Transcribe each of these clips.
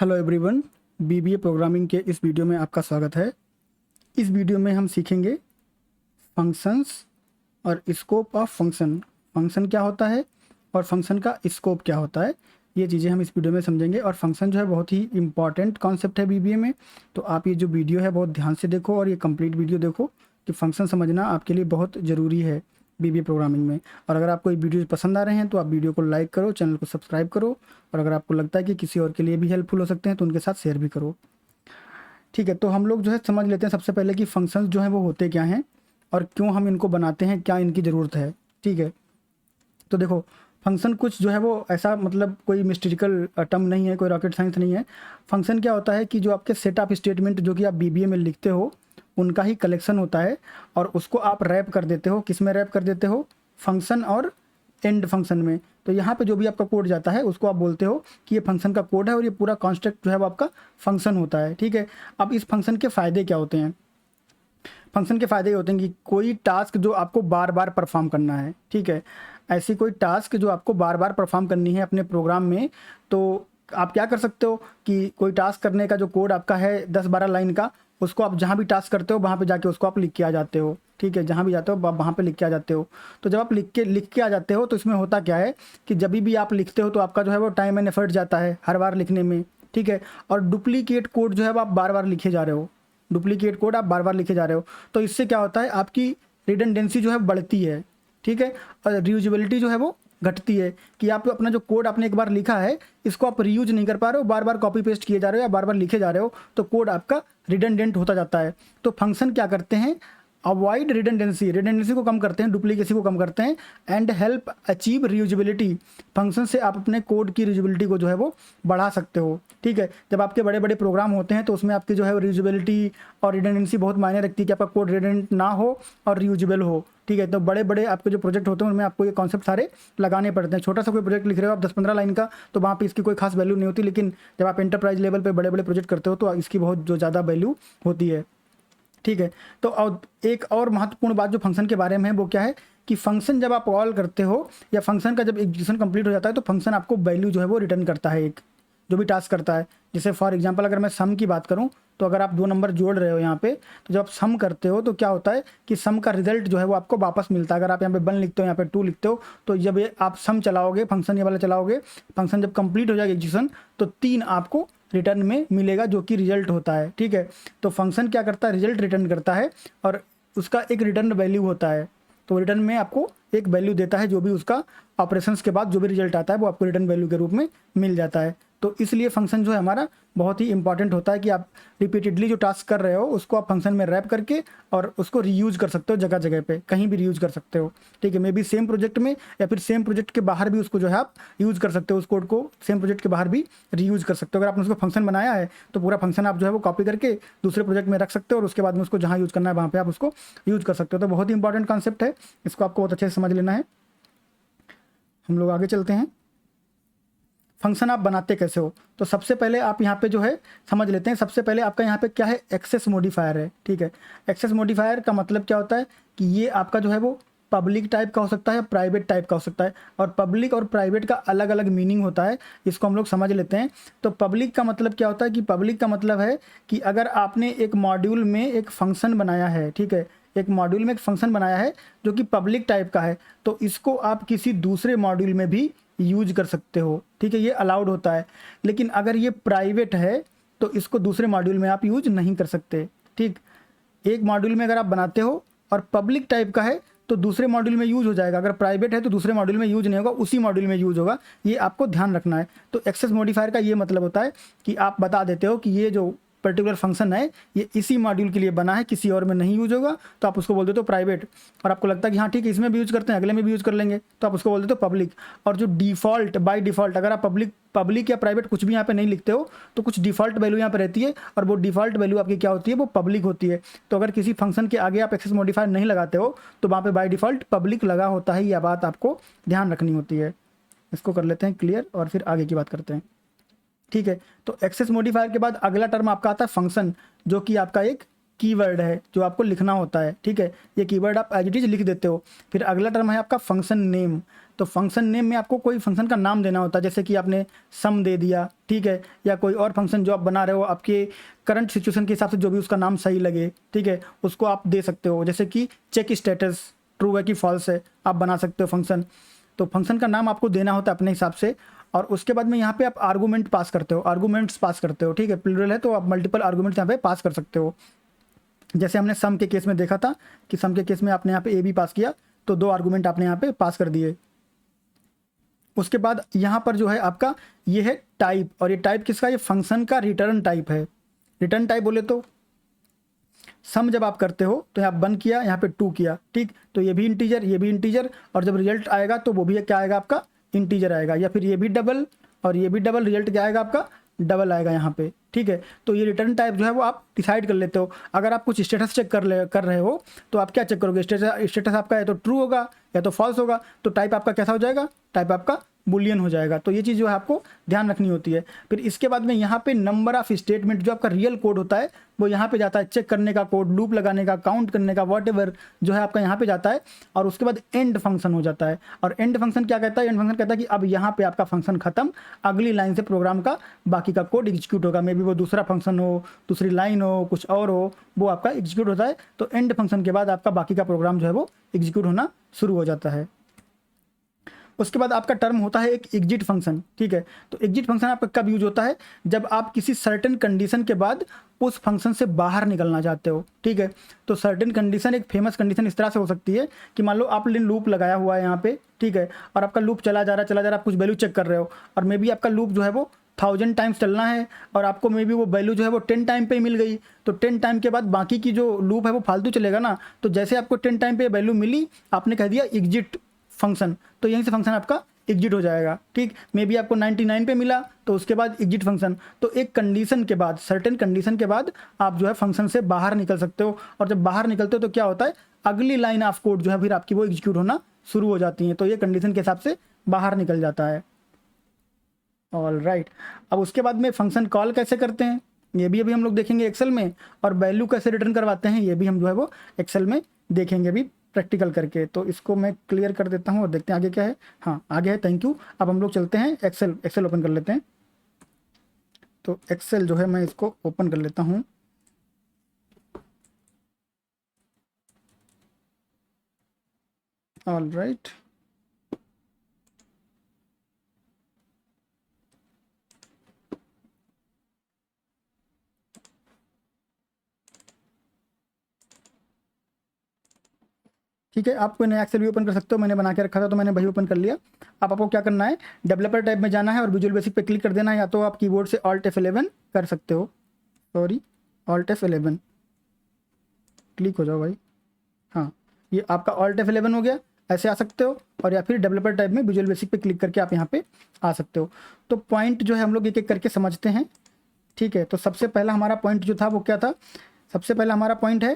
Hello everyone, BBA programming के इस video में आपका स्वागत है। इस वीडियो में हम सीखेंगे फंक्शंस और स्कोप ऑफ फंक्शन। फंक्शन क्या होता है और फंक्शन का स्कोप क्या होता है, ये चीज़ें हम इस वीडियो में समझेंगे। और फंक्शन जो है बहुत ही इंपॉर्टेंट कॉन्सेप्ट है बीबीए में, तो आप ये जो वीडियो है बहुत ध्यान से देखो और ये कंप्लीट वीडियो देखो कि फंक्शन समझना आपके लिए बहुत ज़रूरी है बीबीए प्रोग्रामिंग में। और अगर आपको ये वीडियो पसंद आ रहे हैं तो आप वीडियो को लाइक करो, चैनल को सब्सक्राइब करो, और अगर आपको लगता है कि किसी और के लिए भी हेल्पफुल हो सकते हैं तो उनके साथ शेयर भी करो। ठीक है, तो हम लोग जो है समझ लेते हैं सबसे पहले कि फंक्शंस जो हैं वो होते क्या हैं और क्यों हम इनको बनाते हैं, क्या इनकी ज़रूरत है। ठीक है, तो देखो फंक्शन कुछ जो है वो ऐसा मतलब कोई मिस्टेरिकल टर्म नहीं है, कोई रॉकेट साइंस नहीं है। फंक्शन क्या होता है कि जो आपके सेट ऑफ स्टेटमेंट जो कि आप बीबीए में लिखते हो उनका ही कलेक्शन होता है, और उसको आप रैप कर देते हो। किस में रैप कर देते हो? फंक्शन और एंड फंक्शन में। तो यहाँ पे जो भी आपका कोड जाता है उसको आप बोलते हो कि ये फंक्शन का कोड है और ये पूरा कॉन्स्ट्रक्ट जो है वो आपका फंक्शन होता है। ठीक है, अब इस फंक्शन के फ़ायदे क्या होते हैं? फंक्शन के फ़ायदे ये होते हैं कि कोई टास्क जो आपको बार बार परफॉर्म करना है, ठीक है, ऐसी कोई टास्क जो आपको बार बार परफॉर्म करनी है अपने प्रोग्राम में, तो आप क्या कर सकते हो कि कोई टास्क करने का जो कोड आपका है 10-12 लाइन का, उसको आप जहाँ भी टास्क करते हो वहाँ पे जाके उसको आप लिख के आ जाते हो। ठीक है, जहाँ भी जाते हो आप वहाँ पे लिख के आ जाते हो। तो जब आप लिख के आ जाते हो तो इसमें होता क्या है कि जब भी आप लिखते हो तो आपका जो है वो टाइम एंड एफर्ट जाता है हर बार लिखने में। ठीक है, और डुप्लीकेट कोड जो है वो आप बार बार लिखे जा रहे हो, डुप्लीकेट कोड आप बार बार लिखे जा रहे हो। तो इससे क्या होता है, आपकी रिडंडेंसी जो है बढ़ती है। ठीक है, और रीयूजेबिलिटी जो है वो घटती है कि आप अपना जो कोड आपने एक बार लिखा है इसको आप रीयूज नहीं कर पा रहे हो, बार बार कॉपी पेस्ट किए जा रहे हो या बार बार लिखे जा रहे हो, तो कोड आपका रिडंडेंट होता जाता है। तो फंक्शन क्या करते हैं? अवॉइड रिडंडेंसी, रिडंडेंसी को कम करते हैं, डुप्लीकेसी को कम करते हैं, and help achieve reusability. Function से आप अपने कोड की रीयूजेबिलिटी को जो है वो बढ़ा सकते हो। ठीक है, जब आपके बड़े बड़े प्रोग्राम होते हैं तो उसमें आपकी जो है रीयूजेबिलिटी और रिडंडेंसी बहुत मायने रखती है कि आपका कोड रिडंडेंट ना हो और रीयूजेबल हो। ठीक है, तो बड़े बड़े आपके जो प्रोजेक्ट होते हैं उनमें आपको ये कॉन्सेप्ट सारे लगाने पड़ते हैं। छोटा सा कोई प्रोजेक्ट लिख रहे हो आप 10-15 लाइन का, तो वहाँ पे इसकी कोई खास वैल्यू नहीं होती, लेकिन जब आप एंटरप्राइज लेवल पे बड़े बड़े प्रोजेक्ट करते हो तो इसकी बहुत जो ज़्यादा वैल्यू होती है। ठीक है, तो एक और महत्वपूर्ण बात जो फंक्शन के बारे में है वो क्या है कि फंक्शन जब आप कॉल करते हो या फंक्शन का जब एग्जीक्यूशन कंप्लीट हो जाता है तो फंक्शन आपको वैल्यू जो है वो रिटर्न करता है, एक जो भी टास्क करता है। जैसे फॉर एग्जांपल अगर मैं सम की बात करूं, तो अगर आप दो नंबर जोड़ रहे हो यहाँ पे, तो जब आप सम करते हो तो क्या होता है कि सम का रिजल्ट जो है वो आपको वापस मिलता है। अगर आप यहाँ पे 1 लिखते हो, यहाँ पे 2 लिखते हो, तो जब ये आप सम चलाओगे, फंक्शन ये वाला चलाओगे, फंक्शन जब कंप्लीट हो जाएगा एग्जीक्यूशन, तो 3 आपको रिटर्न में मिलेगा जो कि रिजल्ट होता है। ठीक है, तो फंक्शन क्या करता है? रिजल्ट रिटर्न करता है और उसका एक रिटर्न वैल्यू होता है। तो रिटर्न में आपको एक वैल्यू देता है, जो भी उसका ऑपरेशंस के बाद जो भी रिजल्ट आता है वो आपको रिटर्न वैल्यू के रूप में मिल जाता है। तो इसलिए फंक्शन जो है हमारा बहुत ही इंपॉर्टेंट होता है कि आप रिपीटेडली जो टास्क कर रहे हो उसको आप फंक्शन में रैप करके और उसको रीयूज कर सकते हो, जगह जगह पे कहीं भी रीयूज कर सकते हो। ठीक है, मे बी सेम प्रोजेक्ट में या फिर सेम प्रोजेक्ट के बाहर भी उसको जो है आप यूज़ कर सकते हो, उस कोड को सेम प्रोजेक्ट के बाहर भी रीयूज कर सकते हो। अगर आपने उसको फंक्शन बनाया है तो पूरा फंक्शन आप जो है वो कॉपी करके दूसरे प्रोजेक्ट में रख सकते हो और उसके बाद में उसको जहाँ यूज़ करना है वहाँ पर आप उसको यूज़ कर सकते हो। तो बहुत ही इंपॉर्टेंट कॉन्सेप्ट है, इसको आपको बहुत अच्छे से समझ लेना है। हम लोग आगे चलते हैं। फंक्शन आप बनाते कैसे हो, तो सबसे पहले आप यहाँ पे जो है समझ लेते हैं। सबसे पहले आपका यहाँ पे क्या है? एक्सेस मॉडिफायर है। ठीक है, एक्सेस मॉडिफायर का मतलब क्या होता है कि ये आपका जो है वो पब्लिक टाइप का हो सकता है, प्राइवेट टाइप का हो सकता है, और पब्लिक और प्राइवेट का अलग अलग मीनिंग होता है, इसको हम लोग समझ लेते हैं। तो पब्लिक का मतलब क्या होता है कि पब्लिक का मतलब है कि अगर आपने एक मॉड्यूल में एक फंक्शन बनाया है, ठीक है, एक मॉड्यूल में एक फंक्शन बनाया है जो कि पब्लिक टाइप का है, तो इसको आप किसी दूसरे मॉड्यूल में भी यूज कर सकते हो। ठीक है, ये अलाउड होता है। लेकिन अगर ये प्राइवेट है तो इसको दूसरे मॉड्यूल में आप यूज नहीं कर सकते। ठीक, एक मॉड्यूल में अगर आप बनाते हो और पब्लिक टाइप का है तो दूसरे मॉड्यूल में यूज हो जाएगा, अगर प्राइवेट है तो दूसरे मॉड्यूल में यूज नहीं होगा, उसी मॉड्यूल में यूज होगा। ये आपको ध्यान रखना है। तो एक्सेस मॉडिफायर का ये मतलब होता है कि आप बता देते हो कि ये जो पर्टिकुलर फंक्शन है ये इसी मॉड्यूल के लिए बना है, किसी और में नहीं यूज होगा, तो आप उसको बोल देते हो प्राइवेट। और आपको लगता है कि हाँ ठीक है इसमें भी यूज करते हैं, अगले में भी यूज कर लेंगे, तो आप उसको बोल देते हो पब्लिक। और जो डिफ़ॉल्ट बाय डिफ़ॉल्ट अगर आप पब्लिक या प्राइवेट कुछ भी यहाँ पे नहीं लिखते हो तो कुछ डिफ़ॉल्ट वैल्यू यहाँ पे रहती है, और वो डिफ़ॉल्ट वैल्यू आपकी क्या होती है? वो पब्लिक होती है। तो अगर किसी फंक्शन के आगे आप एक्सेस मॉडिफायर नहीं लगाते हो तो वहाँ पे बाय डिफ़ॉल्ट पब्लिक लगा होता है, यह बात आपको ध्यान रखनी होती है। इसको कर लेते हैं क्लियर और फिर आगे की बात करते हैं। ठीक है, तो एक्सेस मॉडिफायर के बाद अगला टर्म आपका आता है फंक्शन, जो कि आपका एक कीवर्ड है जो आपको लिखना होता है, ठीक है। ये कीवर्ड आप एज इट इज लिख देते हो। फिर अगला टर्म है आपका फंक्शन नेम। तो फंक्शन नेम में आपको कोई फंक्शन का नाम देना होता है, जैसे कि आपने सम दे दिया, ठीक है, या कोई और फंक्शन जो आप बना रहे हो आपके करंट सिचुएशन के हिसाब से जो भी उसका नाम सही लगे, ठीक है, उसको आप दे सकते हो। जैसे कि चेक स्टेटस ट्रू है कि फॉल्स है, आप बना सकते हो फंक्शन। तो फंक्शन का नाम आपको देना होता है अपने हिसाब से। और उसके बाद में यहाँ पे आप आर्गूमेंट पास करते हो, आर्गूमेंट्स पास करते हो, ठीक है। प्लूरल है तो आप मल्टीपल आर्गूमेंट्स यहाँ पे पास कर सकते हो। जैसे हमने सम के केस में देखा था कि सम के केस में आपने यहाँ पे ए बी पास किया, तो 2 आर्गूमेंट आपने यहाँ पे पास कर दिए। उसके बाद यहाँ पर जो है आपका ये है टाइप, और ये टाइप किसका, ये फंक्शन का रिटर्न टाइप है। रिटर्न टाइप बोले तो सम जब आप करते हो तो यहाँ 1 किया, यहाँ पे 2 किया, ठीक, तो ये भी इंटीजर, ये भी इंटीजर, और जब रिजल्ट आएगा तो वो भी क्या आएगा आपका, इंटीजर आएगा। या फिर ये भी डबल और ये भी डबल, रिजल्ट क्या आएगा आपका, डबल आएगा यहाँ पे, ठीक है। तो ये रिटर्न टाइप जो है वो आप डिसाइड कर लेते हो। अगर आप कुछ स्टेटस चेक कर रहे हो तो आप क्या चेक करोगे, स्टेटस आपका या तो ट्रू होगा या तो फॉल्स होगा, तो टाइप आपका कैसा हो जाएगा, टाइप आपका बुलियन हो जाएगा। तो ये चीज़ जो है आपको ध्यान रखनी होती है। फिर इसके बाद में यहाँ पे नंबर ऑफ स्टेटमेंट जो आपका रियल कोड होता है वो यहाँ पे जाता है, चेक करने का कोड, लूप लगाने का, काउंट करने का, वॉटएवर जो है आपका यहाँ पे जाता है। और उसके बाद एंड फंक्शन हो जाता है। और एंड फंक्शन क्या कहता है, एंड फंक्शन कहता है कि अब यहाँ पे आपका फंक्शन खत्म, अगली लाइन से प्रोग्राम का बाकी का कोड एग्जीक्यूट होगा। मे बी वो दूसरा फंक्शन हो, दूसरी लाइन हो, कुछ और हो, वो आपका एग्जीक्यूट होता है। तो एंड फंक्शन के बाद आपका बाकी का प्रोग्राम जो है वो एग्जीक्यूट होना शुरू हो जाता है। उसके बाद आपका टर्म होता है एक एग्जिट फंक्शन, ठीक है। तो एग्जिट फंक्शन आपका कब यूज होता है, जब आप किसी सर्टेन कंडीशन के बाद उस फंक्शन से बाहर निकलना चाहते हो, ठीक है। तो सर्टेन कंडीशन, एक फेमस कंडीशन इस तरह से हो सकती है कि मान लो आपने लूप लगाया हुआ है यहाँ पे, ठीक है, और आपका लूप चला जा रहा है, आप कुछ वैल्यू चेक कर रहे हो, और मे बी आपका लूप जो है वो 1000 टाइम्स चलना है, और आपको मे बी वो वैल्यू जो है वो 10 टाइम पे मिल गई। तो 10 टाइम के बाद बाकी की जो लूप है वो फालतू चलेगा ना। तो जैसे आपको 10 टाइम पे वैल्यू मिली, आपने कह दिया एग्जिट फंक्शन, तो यहीं से फंक्शन आपका एग्जिट हो जाएगा, ठीक। मे बी आपको 99 पे मिला तो उसके बाद एग्जिट फंक्शन। तो एक कंडीशन के बाद, सर्टेन कंडीशन के बाद आप जो है फंक्शन से बाहर निकल सकते हो। और जब बाहर निकलते हो तो क्या होता है, अगली लाइन ऑफ कोड जो है फिर आपकी वो एग्जीक्यूट होना शुरू हो जाती है। तो ये कंडीशन के हिसाब से बाहर निकल जाता है। ऑल राइट, अब उसके बाद में फंक्शन कॉल कैसे करते हैं ये भी अभी हम लोग देखेंगे एक्सेल में, और वैल्यू कैसे रिटर्न करवाते हैं ये भी हम जो है वो एक्सेल में देखेंगे अभी प्रैक्टिकल करके। तो इसको मैं क्लियर कर देता हूँ और देखते हैं आगे क्या है। हाँ आगे है, थैंक यू। अब हम लोग चलते हैं एक्सेल ओपन कर लेते हैं। तो एक्सेल जो है मैं इसको ओपन कर लेता हूँ। ऑल राइट, ठीक है, आप कोई नया एक्सेल भी ओपन कर सकते हो। मैंने बना के रखा था तो मैंने वही ओपन कर लिया। अब आपको क्या करना है, डेवलपर टैब में जाना है और विजुअल बेसिक पे क्लिक कर देना है, या तो आप कीबोर्ड से Alt F11 कर सकते हो। सॉरी, Alt F11 क्लिक हो जाओ भाई। हाँ, ये आपका Alt F11 हो गया, ऐसे आ सकते हो। और या फिर डेवलपर टैब में विजुअल बेसिक पे क्लिक करके आप यहाँ पे आ सकते हो। तो पॉइंट जो है हम लोग एक एक करके समझते हैं, ठीक है। तो सबसे पहला हमारा पॉइंट जो था वो क्या था, सबसे पहला हमारा पॉइंट है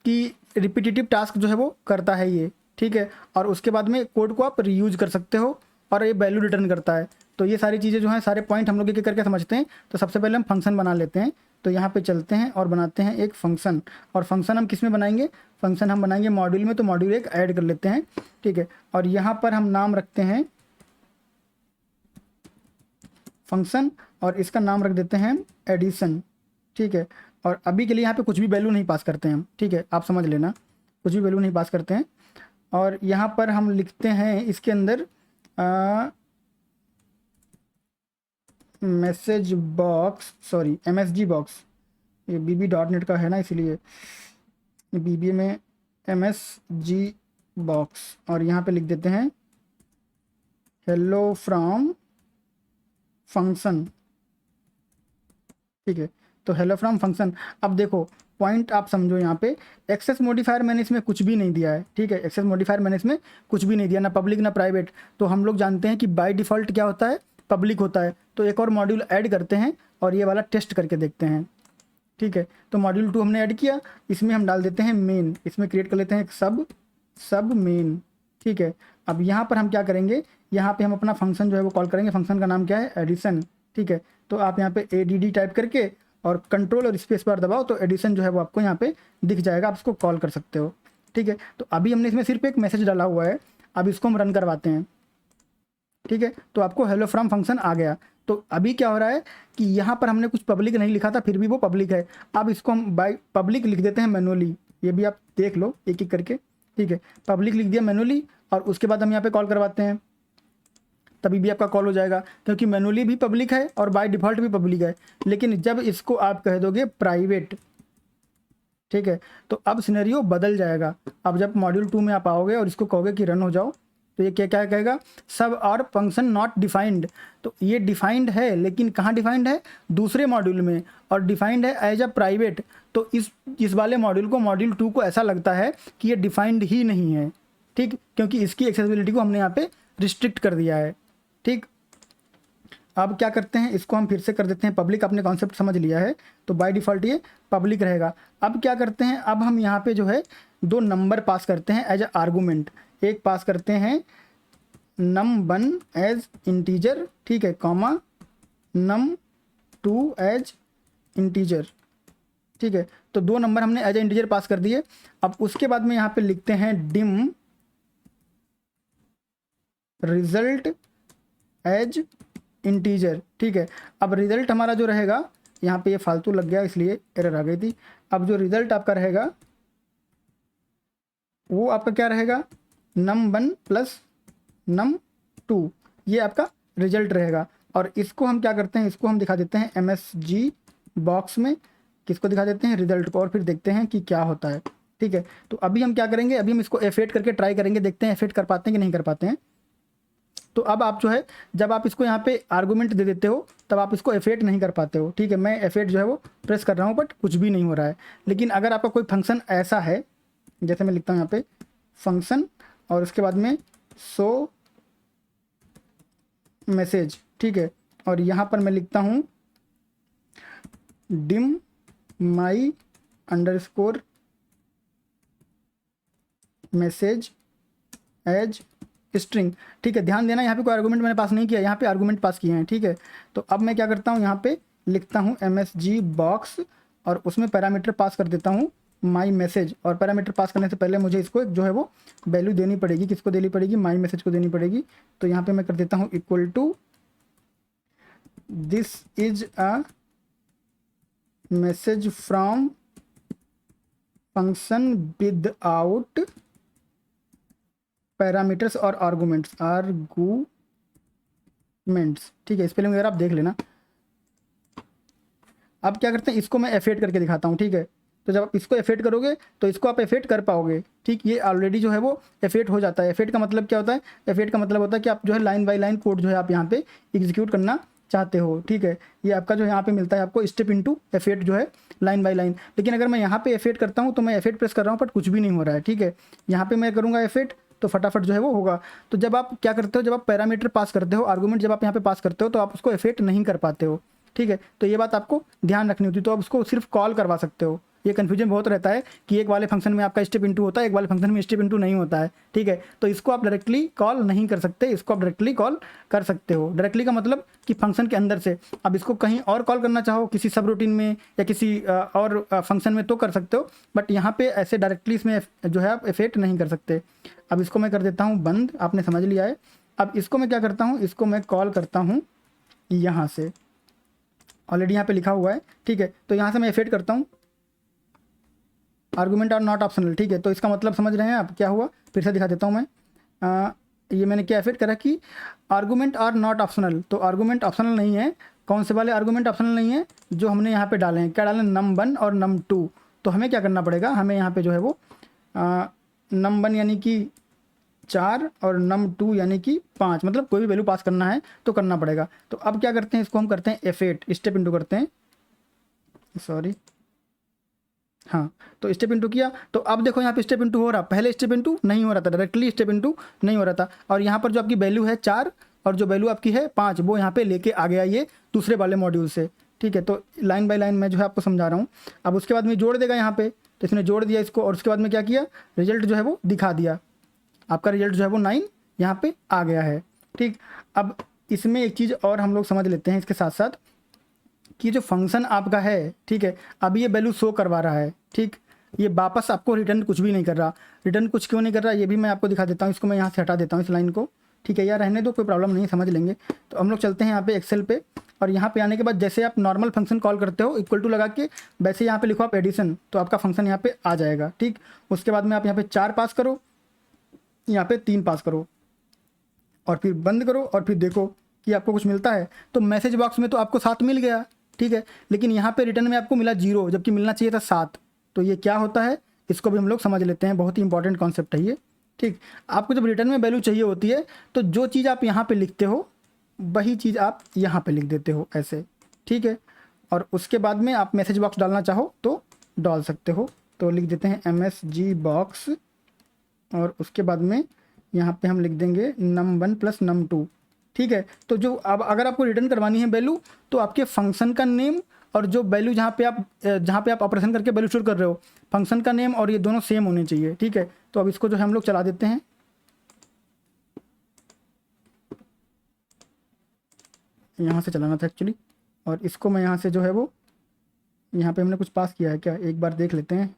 कि रिपीटेटिव टास्क जो है वो करता है ये, ठीक है। और उसके बाद में कोड को आप रीयूज कर सकते हो और ये वैल्यू रिटर्न करता है। तो ये सारी चीज़ें जो हैं, सारे पॉइंट हम लोग एक एक करके समझते हैं। तो सबसे पहले हम फंक्शन बना लेते हैं। तो यहाँ पे चलते हैं और बनाते हैं एक फंक्शन। और फंक्शन हम किस में बनाएंगे, फंक्शन हम बनाएंगे मॉड्यूल में। तो मॉड्यूल एक ऐड कर लेते हैं, ठीक है। और यहाँ पर हम नाम रखते हैं फंक्शन, और इसका नाम रख देते हैं एडिशन, ठीक है। और अभी के लिए यहाँ पे कुछ भी वैल्यू नहीं पास करते हैं हम, ठीक है, आप समझ लेना, कुछ भी वैल्यू नहीं पास करते हैं। और यहाँ पर हम लिखते हैं इसके अंदर message box, sorry MSG box, ये BB.NET का है ना, इसलिए BB में MSG बॉक्स। और यहाँ पे लिख देते हैं हेलो फ्रॉम फंक्शन, ठीक है। तो हेलो फ्रॉम फंक्शन। अब देखो पॉइंट आप समझो, यहाँ पे एक्सेस मॉडिफायर मैंने इसमें कुछ भी नहीं दिया है, ठीक है। एक्सेस मॉडिफायर मैंने इसमें कुछ भी नहीं दिया, ना पब्लिक ना प्राइवेट। तो हम लोग जानते हैं कि बाय डिफ़ॉल्ट क्या होता है, पब्लिक होता है। तो एक और मॉड्यूल ऐड करते हैं और ये वाला टेस्ट करके देखते हैं, ठीक है। तो मॉड्यूल 2 हमने ऐड किया, इसमें हम डाल देते हैं मेन, इसमें क्रिएट कर लेते हैं एक सब मेन, ठीक है। अब यहाँ पर हम क्या करेंगे, यहाँ पे हम अपना फंक्शन जो है वो कॉल करेंगे। फंक्शन का नाम क्या है, एडिशन, ठीक है। तो आप यहाँ पे ADD टाइप करके और कंट्रोल और स्पेस बार दबाओ तो एडिशन जो है वो आपको यहाँ पे दिख जाएगा, आप इसको कॉल कर सकते हो। ठीक है, तो अभी हमने इसमें सिर्फ एक मैसेज डाला हुआ है, अब इसको हम रन करवाते हैं। ठीक है, तो आपको हेलो फ्रॉम फंक्शन आ गया। तो अभी क्या हो रहा है कि यहाँ पर हमने कुछ पब्लिक नहीं लिखा था, फिर भी वो पब्लिक है। अब इसको हम बाय पब्लिक लिख देते हैं मैनुअली, ये भी आप देख लो एक एक करके। ठीक है, पब्लिक लिख दिया मैनुअली, और उसके बाद हम यहाँ पे कॉल करवाते हैं, तभी भी आपका कॉल हो जाएगा, क्योंकि मैनुअली भी पब्लिक है और बाय डिफ़ॉल्ट भी पब्लिक है। लेकिन जब इसको आप कह दोगे प्राइवेट, ठीक है, तो अब सिनेरियो बदल जाएगा। अब जब मॉड्यूल 2 में आप आओगे और इसको कहोगे कि रन हो जाओ, तो ये क्या क्या कहेगा, सब और फंक्शन नॉट डिफाइंड। तो ये डिफाइंड है, लेकिन कहाँ डिफाइंड है, दूसरे मॉड्यूल में, और डिफाइंड है एज अ प्राइवेट। तो इस वाले मॉड्यूल को, मॉड्यूल 2 को ऐसा लगता है कि ये डिफाइंड ही नहीं है। ठीक, क्योंकि इसकी एक्सेसिबिलिटी को हमने यहाँ पे रिस्ट्रिक्ट कर दिया है। ठीक, अब क्या करते हैं, इसको हम फिर से कर देते हैं पब्लिक। आपने कॉन्सेप्ट समझ लिया है, तो बाय डिफ़ॉल्ट ये पब्लिक रहेगा। अब क्या करते हैं, अब हम यहाँ पे जो है 2 नंबर पास करते हैं एज अ आर्गूमेंट। एक पास करते हैं num1 एज इंटीजर, ठीक है, कॉमा num2 एज इंटीजर। ठीक है, तो 2 नंबर हमने एज ए इंटीजर पास कर दिए। अब उसके बाद में यहाँ पे लिखते हैं डिम रिजल्ट एज इंटीजर। ठीक है, अब रिजल्ट हमारा जो रहेगा, यहाँ पे ये फालतू लग गया इसलिए एरर आ गई थी। अब जो रिजल्ट आपका रहेगा वो आपका क्या रहेगा, num1 प्लस num2, ये आपका रिजल्ट रहेगा। और इसको हम क्या करते हैं, इसको हम दिखा देते हैं MSG बॉक्स में। किसको दिखा देते हैं, रिजल्ट को, और फिर देखते हैं कि क्या होता है। ठीक है, तो अभी हम क्या करेंगे, अभी हम इसको F8 करके ट्राई करेंगे, देखते हैं F8 कर पाते हैं कि नहीं कर पाते हैं। तो अब आप जो है, जब आप इसको यहाँ पे आर्गूमेंट दे देते हो तब आप इसको F8 नहीं कर पाते हो। ठीक है, मैं F8 जो है वो प्रेस कर रहा हूँ, बट कुछ भी नहीं हो रहा है। लेकिन अगर आपका कोई फंक्शन ऐसा है, जैसे मैं लिखता हूँ यहाँ पे फंक्शन और उसके बाद में शो मैसेज, ठीक है, और यहाँ पर मैं लिखता हूँ डिम माई अंडरस्कोर मैसेज एज स्ट्रिंग। ठीक है, ध्यान देना, यहाँ पे कोई आर्गूमेंट मैंने पास नहीं किया, यहाँ पे आर्गूमेंट पास किए हैं। ठीक है, तो अब मैं क्या करता हूँ, यहाँ पे लिखता हूँ MSG बॉक्स और उसमें पैरामीटर पास कर देता हूँ माई मैसेज। और पैरामीटर पास करने से पहले मुझे इसको जो है वो वैल्यू देनी पड़ेगी। किसको देनी पड़ेगी, माई मैसेज को देनी पड़ेगी। तो यहाँ पे मैं कर देता हूँ equal to this is a message from function without parameters और आर्गूमेंट्स। ठीक है, स्पेलिंग वगैरह आप देख लेना। अब क्या करते हैं, इसको मैं F8 करके दिखाता हूँ। ठीक है, तो जब आप इसको F8 करोगे तो इसको आप F8 कर पाओगे। ठीक, ये ऑलरेडी जो है वो F8 हो जाता है। F8 का मतलब क्या होता है, F8 का मतलब होता है कि आप जो है लाइन बाय लाइन कोड जो है आप यहाँ पे एग्जीक्यूट करना चाहते हो। ठीक है, ये आपका जो यहाँ पे मिलता है आपको स्टेप इनटू F8 जो है लाइन बाय लाइन। लेकिन अगर मैं यहाँ पे F8 करता हूँ तो मैं F8 प्रेस कर रहा हूँ बट कुछ भी नहीं हो रहा है। ठीक है, यहाँ पे मैं करूँगा F8 तो फटाफट जो है वो होगा। तो जब आप क्या करते हो, जब आप पैरामीटर पास करते हो, आर्गूमेंट जब आप यहाँ पे पास करते हो, तो आप उसको F8 नहीं कर पाते हो। ठीक है, तो ये बात आपको ध्यान रखनी होती है। तो आप उसको सिर्फ कॉल करवा सकते हो। ये कन्फ्यूजन बहुत रहता है कि एक वाले फंक्शन में आपका स्टेप इनटू होता है, एक वाले फंक्शन में स्टेप इनटू नहीं होता है। ठीक है, तो इसको आप डायरेक्टली कॉल नहीं कर सकते, इसको आप डायरेक्टली कॉल कर सकते हो। डायरेक्टली का मतलब कि फंक्शन के अंदर से। अब इसको कहीं और कॉल करना चाहो, किसी सब रूटीन में या किसी और फंक्शन में, तो कर सकते हो, बट यहाँ पे ऐसे डायरेक्टली इसमें जो है आप F8 नहीं कर सकते। अब इसको मैं कर देता हूँ बंद, आपने समझ लिया है। अब इसको मैं क्या करता हूँ, इसको मैं कॉल करता हूँ यहाँ से, ऑलरेडी यहाँ पे लिखा हुआ है। ठीक है, तो यहाँ से मैं F8 करता हूँ, आर्गूमेंट आर नॉट ऑप्शनल। ठीक है, तो इसका मतलब समझ रहे हैं आप क्या हुआ, फिर से दिखा देता हूँ मैं। ये मैंने क्या F8 करा कि आर्गूमेंट आर नॉट ऑप्शनल। तो आर्गूमेंट ऑप्शनल नहीं है। कौन से वाले आर्गूमेंट ऑप्शनल नहीं है, जो हमने यहाँ पे डाले हैं। क्या डाले, num1 और num2। तो हमें क्या करना पड़ेगा, हमें यहाँ पे जो है वो num1 यानी कि 4 और num2 यानी कि 5, मतलब कोई भी वैल्यू पास करना है तो करना पड़ेगा। तो अब क्या करते हैं, इसको हम करते हैं F8 स्टेप इनटू करते हैं, सॉरी, हाँ, तो स्टेप इनटू किया। तो अब देखो यहाँ पे स्टेप इनटू हो रहा, पहले स्टेप इनटू नहीं हो रहा था, डायरेक्टली स्टेप इनटू नहीं हो रहा था। और यहाँ पर जो आपकी वैल्यू है 4 और जो वैल्यू आपकी है 5, वो यहाँ पे लेके आ गया ये दूसरे वाले मॉड्यूल से। ठीक है, तो लाइन बाय लाइन मैं जो है आपको समझा रहा हूँ। अब उसके बाद में जोड़ देगा यहाँ पे, तो इसने जोड़ दिया इसको, और उसके बाद में क्या किया, रिजल्ट जो है वो दिखा दिया। आपका रिजल्ट जो है वो 9 यहाँ पे आ गया है। ठीक, अब इसमें एक चीज़ और हम लोग समझ लेते हैं इसके साथ साथ कि जो फंक्शन आपका है, ठीक है, अभी ये वैल्यू शो करवा रहा है, ठीक, ये वापस आपको रिटर्न कुछ भी नहीं कर रहा। रिटर्न कुछ क्यों नहीं कर रहा ये भी मैं आपको दिखा देता हूँ। इसको मैं यहाँ से हटा देता हूँ इस लाइन को, ठीक है, यार रहने दो, कोई प्रॉब्लम नहीं, समझ लेंगे। तो हम लोग चलते हैं यहाँ पे एक्सेल पे, और यहाँ पे आने के बाद जैसे आप नॉर्मल फंक्शन कॉल करते हो इक्वल टू लगा के, वैसे यहाँ पे लिखो आप एडिशन, तो आपका फंक्शन यहाँ पे आ जाएगा, ठीक। उसके बाद में आप यहाँ पे 4 पास करो, यहाँ पे 3 पास करो, और फिर बंद करो, और फिर देखो कि आपको कुछ मिलता है। तो मैसेज बॉक्स में तो आपको 7 मिल गया, ठीक है, लेकिन यहाँ पे रिटर्न में आपको मिला 0, जबकि मिलना चाहिए था 7। तो ये क्या होता है, इसको भी हम लोग समझ लेते हैं, बहुत ही इंपॉर्टेंट कॉन्सेप्ट है ये, ठीक। आपको जब रिटर्न में वैल्यू चाहिए होती है तो जो चीज़ आप यहाँ पे लिखते हो वही चीज़ आप यहाँ पे लिख देते हो ऐसे, ठीक है। और उसके बाद में आप मैसेज बॉक्स डालना चाहो तो डाल सकते हो। तो लिख देते हैं MSG बॉक्स, और उसके बाद में यहाँ पे हम लिख देंगे num1 + num2, ठीक है। तो जो अब अगर आपको रिटर्न करवानी है वैल्यू, तो आपके फंक्शन का नेम और जो वैल्यू जहाँ पे आप ऑपरेशन करके वैल्यू स्टोर कर रहे हो, फंक्शन का नेम और ये दोनों सेम होने चाहिए, ठीक है। तो अब इसको जो है हम लोग चला देते हैं, यहाँ से चलाना था एक्चुअली, और इसको मैं यहाँ से जो है वो, यहाँ पे हमने कुछ पास किया है क्या, एक बार देख लेते हैं।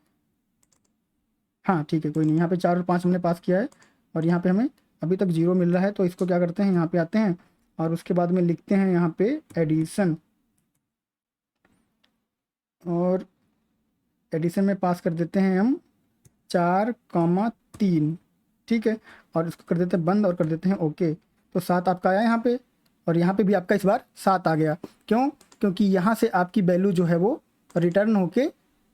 हाँ ठीक है, कोई नहीं, यहाँ पे 4 और 5 हमने पास किया है, और यहाँ पे हमें अभी तक 0 मिल रहा है। तो इसको क्या करते हैं, यहाँ पे आते हैं और उसके बाद में लिखते हैं यहाँ पे एडिशन, और एडिशन में पास कर देते हैं हम 4,3, ठीक है, और इसको कर देते हैं बंद और कर देते हैं ओके। तो 7 आपका आया यहाँ पे, और यहाँ पे भी आपका इस बार 7 आ गया। क्यों? क्योंकि यहाँ से आपकी वैल्यू जो है वो रिटर्न होके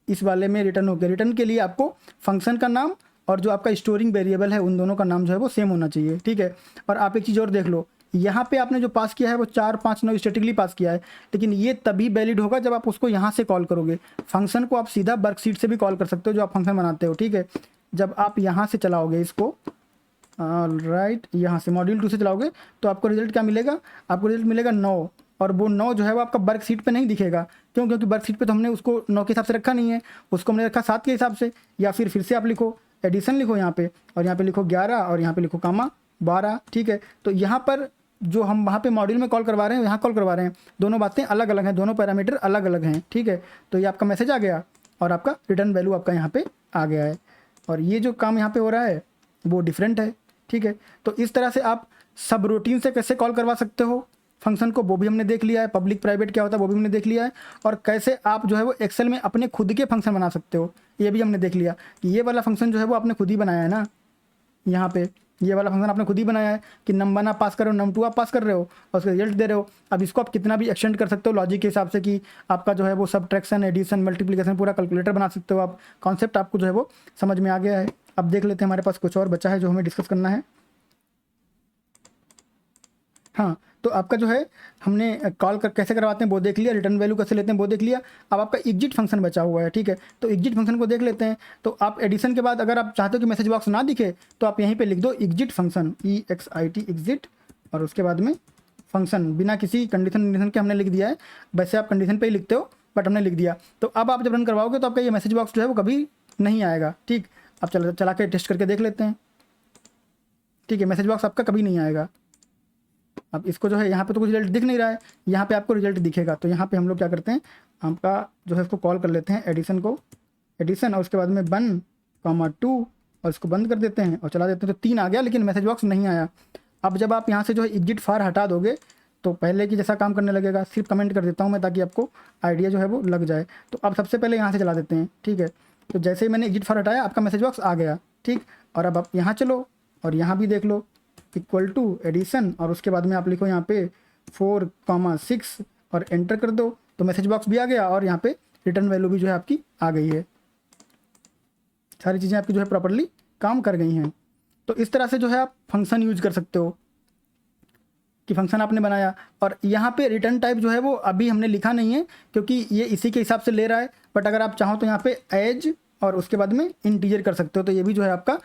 इस वाले में रिटर्न होके, रिटर्न के लिए आपको फंक्शन का नाम और जो आपका स्टोरिंग वेरिएबल है उन दोनों का नाम जो है वो सेम होना चाहिए, ठीक है। और आप एक चीज़ और देख लो, यहाँ पे आपने जो पास किया है वो 4, 5, 9 स्टैटिकली पास किया है, लेकिन ये तभी वैलिड होगा जब आप उसको यहाँ से कॉल करोगे। फंक्शन को आप सीधा वर्कशीट से भी कॉल कर सकते हो जो आप फंक्शन बनाते हो, ठीक है। जब आप यहाँ से चलाओगे इसको, राइट, यहाँ से मॉड्यूल 2 से चलाओगे तो आपको रिजल्ट क्या मिलेगा, आपको रिजल्ट मिलेगा 9, और वो 9 जो है वो आपका वर्कशीट पे नहीं दिखेगा। क्यों? क्योंकि वर्कशीट पे तो हमने उसको 9 के हिसाब से रखा नहीं है, उसको हमने रखा 7 के हिसाब से। या फिर से आप लिखो एडिशन, लिखो यहाँ पे, और यहाँ पे लिखो 11, और यहाँ पे लिखो कामा 12, ठीक है। तो यहाँ पर जो हम वहाँ पे मॉड्यूल में कॉल करवा रहे हैं, यहाँ कॉल करवा रहे हैं, दोनों बातें अलग अलग हैं, दोनों पैरामीटर अलग अलग हैं, ठीक है। तो ये आपका मैसेज आ गया और आपका रिटर्न वैल्यू आपका यहाँ पे आ गया है, और ये जो काम यहाँ पे हो रहा है वो डिफरेंट है, ठीक है। तो इस तरह से आप सब रूटीन से कैसे कॉल करवा सकते हो फंक्शन को, वो भी हमने देख लिया है। पब्लिक प्राइवेट क्या होता है वो भी हमने देख लिया है, और कैसे आप जो है वो एक्सेल में अपने खुद के फंक्शन बना सकते हो ये भी हमने देख लिया। कि ये वाला फंक्शन जो है वो आपने खुद ही बनाया है ना, यहाँ पे ये वाला फंक्शन आपने खुद ही बनाया है कि num1 आप पास कर रहे हो, num2 आप पास कर रहे हो, और उसका रिजल्ट दे रहे हो। अब इसको आप कितना भी एक्सटेंड कर सकते हो लॉजिक के हिसाब से, कि आपका जो है वो सब्ट्रैक्शन, एडिशन, मल्टीप्लिकेशन पूरा कैलकुलेटर बना सकते हो आप। कॉन्सेप्ट आपको जो है वो समझ में आ गया है। अब देख लेते हैं, हमारे पास कुछ और बचा है जो हमें डिस्कस करना है। हाँ, तो आपका जो है हमने कॉल कर कैसे करवाते हैं वो देख लिया, रिटर्न वैल्यू कैसे लेते हैं वो देख लिया। अब आपका एग्जिट फंक्शन बचा हुआ है, ठीक है। तो एग्जिट फंक्शन को देख लेते हैं। तो आप एडिशन के बाद अगर आप चाहते हो कि मैसेज बॉक्स ना दिखे तो आप यहीं पे लिख दो एग्जिट फंक्शन, EXIT एग्जिट, और उसके बाद में फंक्शन, बिना किसी कंडीशन के हमने लिख दिया है। वैसे आप कंडीशन पर ही लिखते हो, बट हमने लिख दिया। तो अब आप जब रन करवाओगे तो आपका ये मैसेज बॉक्स जो है वो कभी नहीं आएगा, ठीक। आप चला के टेस्ट करके देख लेते हैं, ठीक है। मैसेज बॉक्स आपका कभी नहीं आएगा। अब इसको जो है यहाँ पे तो कुछ रिजल्ट दिख नहीं रहा है, यहाँ पे आपको रिजल्ट दिखेगा। तो यहाँ पे हम लोग क्या करते हैं, आपका जो है इसको कॉल कर लेते हैं एडिशन को, एडिशन, और उसके बाद में 1,2, और इसको बंद कर देते हैं और चला देते हैं। तो 3 आ गया, लेकिन मैसेज बॉक्स नहीं आया। अब जब आप यहाँ से जो है एग्जिट फार हटा दोगे तो पहले की जैसा काम करने लगेगा। सिर्फ कमेंट कर देता हूँ मैं ताकि आपको आइडिया जो है वो लग जाए। तो अब सबसे पहले यहाँ से चला देते हैं, ठीक है। तो जैसे ही मैंने एग्जिट फार हटाया आपका मैसेज बॉक्स आ गया, ठीक। और अब आप यहाँ चलो और यहाँ भी देख लो इक्वल टू एडिशन, और उसके बाद में आप लिखो यहाँ पे 4,6 और एंटर कर दो। तो मैसेज बॉक्स भी आ गया और यहाँ पे रिटर्न वैल्यू भी जो है आपकी आ गई है। सारी चीज़ें आपकी जो है प्रॉपरली काम कर गई हैं। तो इस तरह से जो है आप फंक्शन यूज कर सकते हो कि फंक्शन आपने बनाया, और यहाँ पे रिटर्न टाइप जो है वो अभी हमने लिखा नहीं है क्योंकि ये इसी के हिसाब से ले रहा है। बट अगर आप चाहो तो यहाँ पे एज और उसके बाद में इंटीजर कर सकते हो। तो ये भी जो है आपका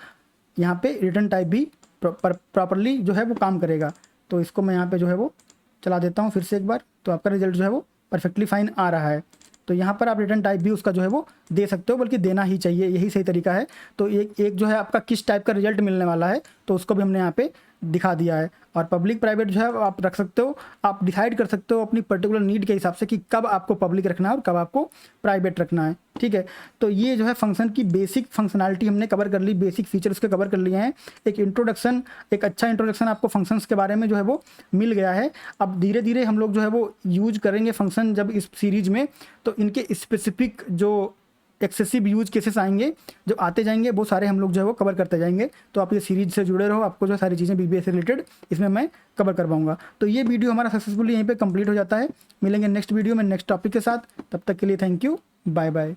यहाँ पे रिटर्न टाइप भी प्रॉपरली जो है वो काम करेगा। तो इसको मैं यहाँ पे जो है वो चला देता हूँ फिर से एक बार। तो आपका रिजल्ट जो है वो परफेक्टली फाइन आ रहा है। तो यहाँ पर आप रिटर्न टाइप भी उसका जो है वो दे सकते हो, बल्कि देना ही चाहिए, यही सही तरीका है। तो एक जो है आपका किस टाइप का रिजल्ट मिलने वाला है तो उसको भी हमने यहाँ पे दिखा दिया है। और पब्लिक प्राइवेट जो है वो आप रख सकते हो, आप डिसाइड कर सकते हो अपनी पर्टिकुलर नीड के हिसाब से कि कब आपको पब्लिक रखना है और कब आपको प्राइवेट रखना है। ठीक है, तो ये जो है फंक्शन की बेसिक फंक्शनैलिटी हमने कवर कर ली, बेसिक फीचर्स के कवर कर लिए हैं। एक इंट्रोडक्शन, एक अच्छा इंट्रोडक्शन आपको फंक्शंस के बारे में जो है वो मिल गया है। अब धीरे धीरे हम लोग जो है वो यूज करेंगे फंक्शन जब इस सीरीज में, तो इनके स्पेसिफिक जो एक्सेसिव यूज केसेस आएंगे जो आते जाएंगे वो सारे हम लोग जो है वो कवर करते जाएंगे। तो आप ये सीरीज से जुड़े रहो, आपको जो सारी चीज़ें बीबीए से रिलेटेड इसमें मैं कवर करवाऊंगा। तो ये वीडियो हमारा सक्सेसफुली यहीं पे कंप्लीट हो जाता है। मिलेंगे नेक्स्ट वीडियो में नेक्स्ट टॉपिक के साथ, तब तक के लिए थैंक यू, बाय बाय।